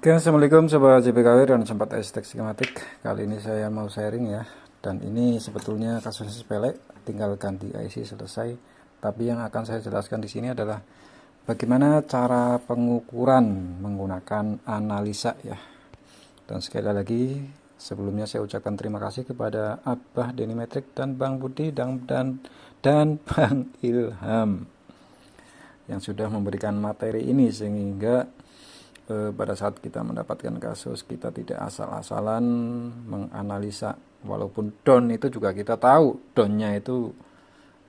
Oke, assalamualaikum sobat JPKW dan sobat Estek Skematik. Kali ini saya mau sharing ya. Dan ini sebetulnya kasusnya sepele, tinggal ganti IC selesai. Tapi yang akan saya jelaskan di sini adalah bagaimana cara pengukuran menggunakan analisa ya. Dan sekali lagi sebelumnya saya ucapkan terima kasih kepada Abah Denimetrik dan Bang Budi dan Bang Ilham yang sudah memberikan materi ini sehingga pada saat kita mendapatkan kasus kita tidak asal-asalan menganalisa, walaupun down itu juga kita tahu downnya itu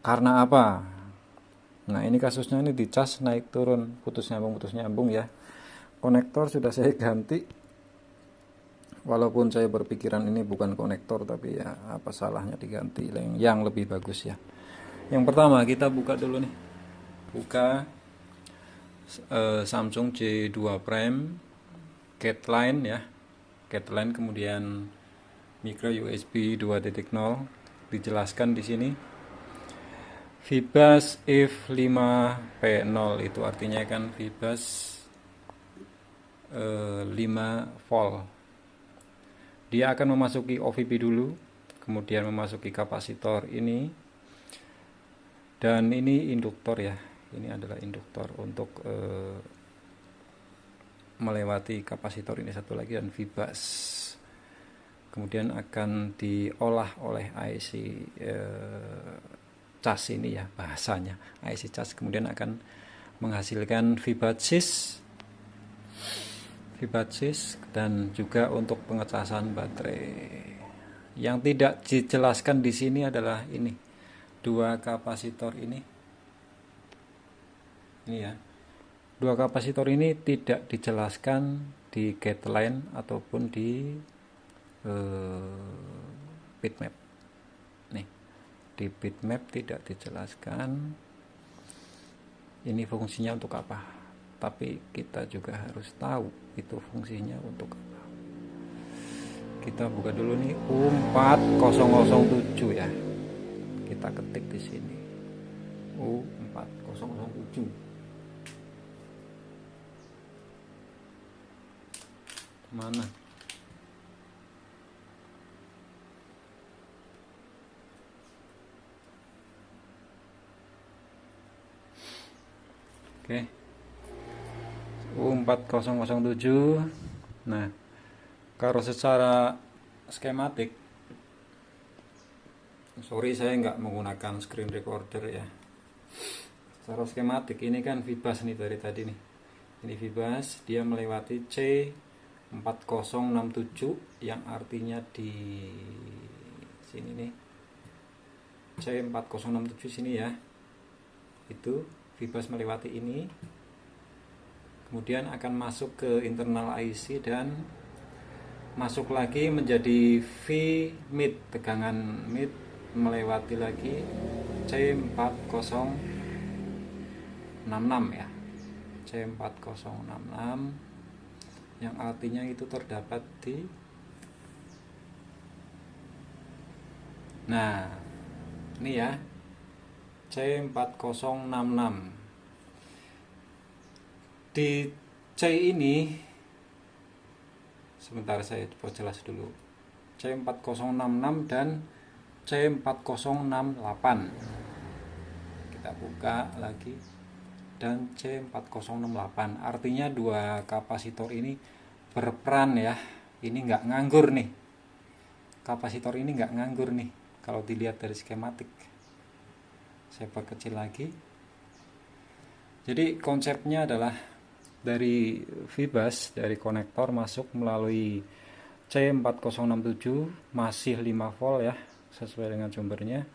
karena apa. Nah ini kasusnya ini dicas naik turun putus nyambung ya. Konektor sudah saya ganti, walaupun saya berpikiran ini bukan konektor, tapi ya apa salahnya diganti yang lebih bagus ya. Yang pertama kita buka dulu nih, buka Samsung J2 Prime Catline ya, Catline, kemudian micro USB 2.0. dijelaskan di sini Fibus if 5P0 itu artinya kan Fibus 5 volt. Dia akan memasuki OVP dulu, kemudian memasuki kapasitor ini, dan ini induktor ya. Ini adalah induktor untuk melewati kapasitor ini satu lagi, dan Fibus kemudian akan diolah oleh IC cas ini ya, bahasanya IC cas, kemudian akan menghasilkan Fibus dan juga untuk pengecasan baterai. Yang tidak dijelaskan di sini adalah ini dua kapasitor ini ya. Dua kapasitor ini tidak dijelaskan di guideline ataupun di bitmap. Nih, di bitmap tidak dijelaskan ini fungsinya untuk apa. Tapi kita juga harus tahu itu fungsinya untuk apa. Kita buka dulu nih U4007 ya. Kita ketik di sini U4007. Mana? Oke. U4007. Nah, kalau secara skematik, sorry saya nggak menggunakan screen recorder ya. Secara skematik ini kan Fibus nih dari tadi nih. Ini Fibus, dia melewati C4067 yang artinya di sini nih. C4067 sini ya. Itu Fibus melewati ini. Kemudian akan masuk ke internal IC dan masuk lagi menjadi V-mid, tegangan mid, melewati lagi C4066 ya. C4066 yang artinya itu terdapat di, nah ini ya, C4066. Di C ini sebentar saya coba jelas dulu. C4066 dan C4068 kita buka lagi, dan C4068 artinya dua kapasitor ini berperan ya. Ini nggak nganggur nih, kapasitor ini nggak nganggur nih kalau dilihat dari skematik. Saya perkecil lagi. Jadi konsepnya adalah dari Fibus, dari konektor masuk melalui C4067 masih 5 volt ya, sesuai dengan sumbernya.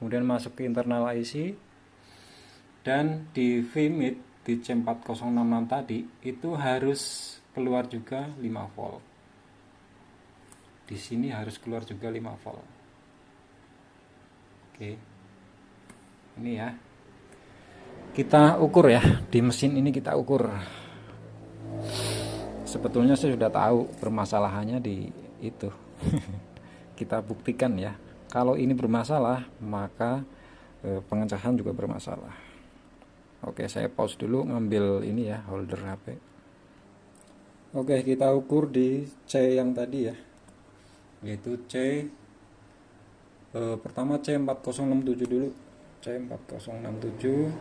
Kemudian masuk ke internal IC, dan di V-mid di C4066 tadi itu harus keluar juga 5 volt. Di sini harus keluar juga 5 volt. Oke. Ini ya. Kita ukur ya, di mesin ini kita ukur. Sebetulnya saya sudah tahu permasalahannya di itu. Kita buktikan ya. Kalau ini bermasalah, maka pengecasan juga bermasalah. Oke, saya pause dulu, ngambil ini ya, holder HP. Oke, kita ukur di C yang tadi ya, yaitu pertama C4067 dulu. C4067,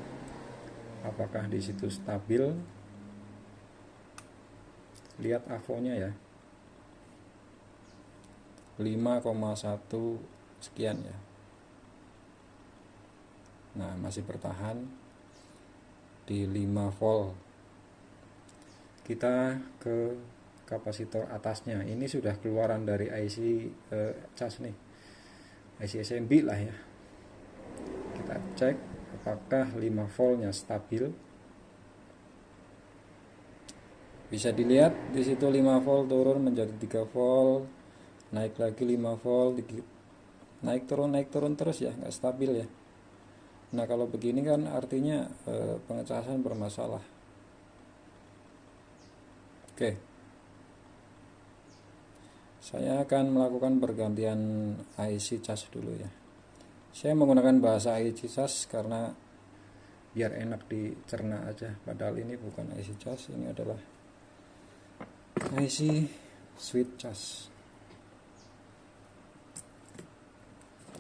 apakah di situ stabil? Lihat AVO-nya ya, 5,1 sekian ya. Nah, masih bertahan di 5 volt. Kita ke kapasitor atasnya. Ini sudah keluaran dari IC cas nih, IC SMB lah ya. Kita cek apakah 5 voltnya stabil. Bisa dilihat di situ 5 volt turun menjadi 3 volt, naik lagi 5 volt, naik turun terus ya, nggak stabil ya. Nah, kalau begini kan artinya pengecasan bermasalah. Oke, saya akan melakukan pergantian IC cas dulu ya. Saya menggunakan bahasa IC cas karena biar enak dicerna aja. Padahal ini bukan IC cas, ini adalah IC switch cas.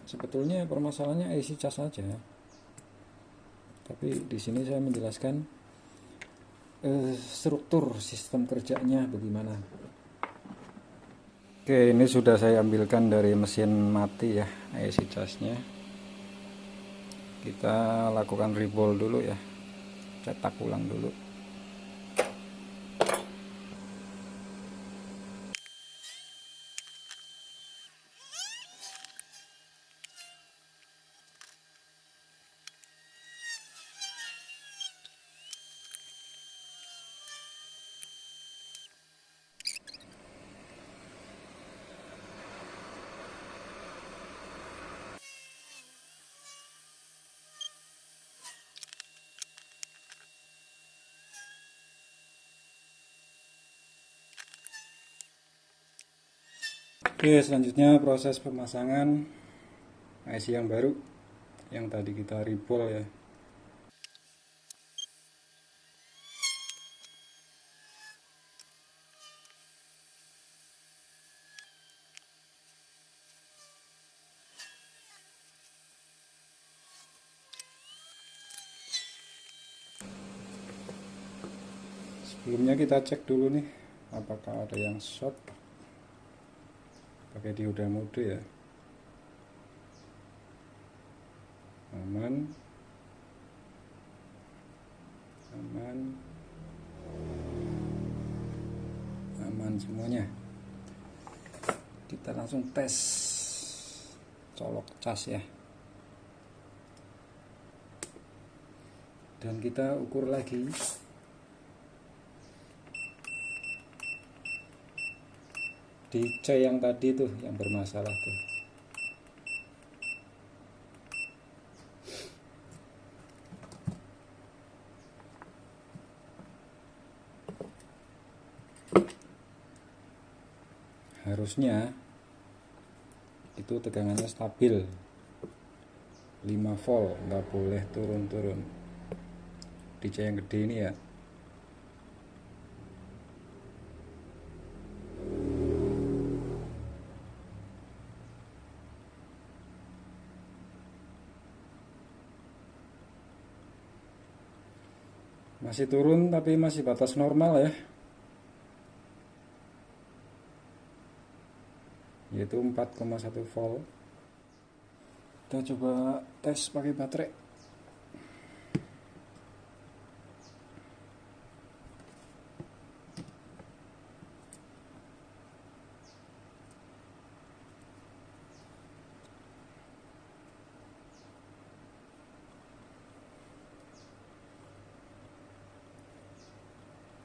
Sebetulnya permasalahannya IC cas aja, tapi di sini saya menjelaskan struktur sistem kerjanya bagaimana. Oke, ini sudah saya ambilkan dari mesin mati ya, IC casnya. Kita lakukan reball dulu ya, cetak ulang dulu. Oke, selanjutnya proses pemasangan IC yang baru yang tadi kita reball ya. Sebelumnya kita cek dulu nih apakah ada yang short pakai dioda mode ya. Aman, aman, aman semuanya. Kita langsung tes colok cas ya, dan kita ukur lagi di C yang tadi tuh yang bermasalah tuh. Harusnya itu tegangannya stabil 5 volt, nggak boleh turun-turun di C yang gede ini ya. Masih turun tapi masih batas normal ya, yaitu 4,1 volt. Kita coba tes pakai baterai.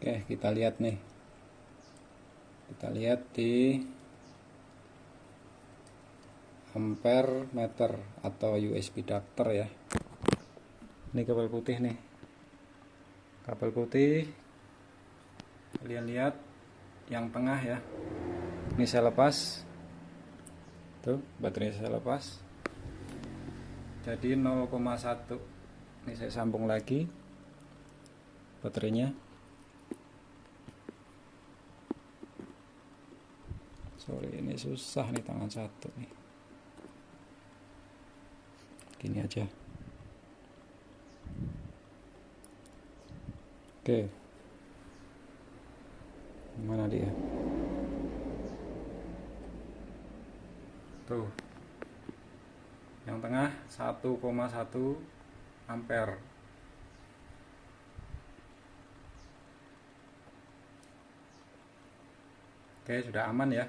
Oke, kita lihat nih. Kita lihat di ampere meter atau USB adapter ya. Ini kabel putih nih. Kabel putih. Kalian lihat yang tengah ya. Ini saya lepas. Tuh, baterainya saya lepas. Jadi 0,1. Ini saya sambung lagi baterainya. Sorry, ini susah nih tangan satu nih. Gini aja. Oke. Mana dia? Tuh. Yang tengah 1,1 ampere. Oke, sudah aman ya.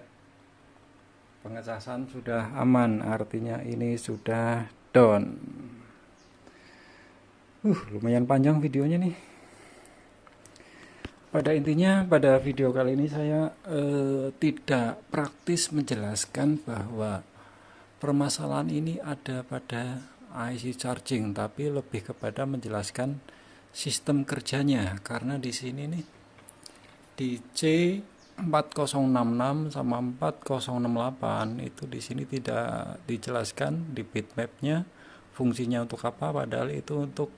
Pengecasan sudah aman, artinya ini sudah down. Lumayan panjang videonya nih. Pada intinya pada video kali ini saya tidak praktis menjelaskan bahwa permasalahan ini ada pada IC charging, tapi lebih kepada menjelaskan sistem kerjanya, karena di sini nih di C4066 sama 4068 itu di sini tidak dijelaskan di bitmapnya fungsinya untuk apa, padahal itu untuk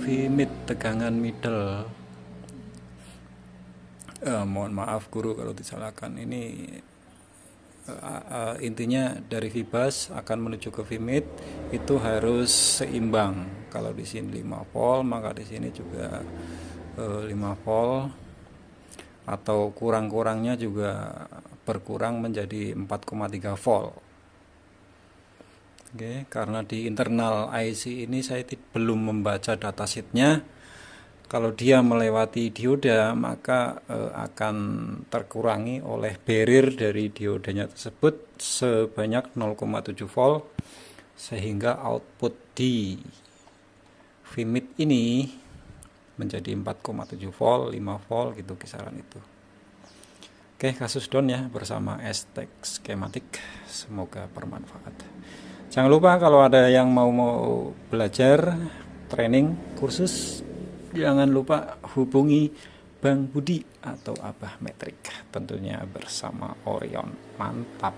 VMID tegangan middle. Mohon maaf guru kalau disalahkan, ini intinya dari VBus akan menuju ke VMID itu harus seimbang. Kalau di sini 5 volt, maka di sini juga 5 volt, atau kurang-kurangnya juga berkurang menjadi 4,3 volt. Oke, karena di internal IC ini saya belum membaca datasheetnya. Kalau dia melewati dioda, maka akan terkurangi oleh barrier dari diodanya tersebut sebanyak 0,7 volt, sehingga output di VMID ini menjadi 4,7 volt, 5 volt gitu kisaran itu. Oke, kasus down ya bersama STEC Schematic. Semoga bermanfaat. Jangan lupa kalau ada yang mau belajar training kursus, jangan lupa hubungi Bang Budi atau Abah Metrik, tentunya bersama Orion. Mantap.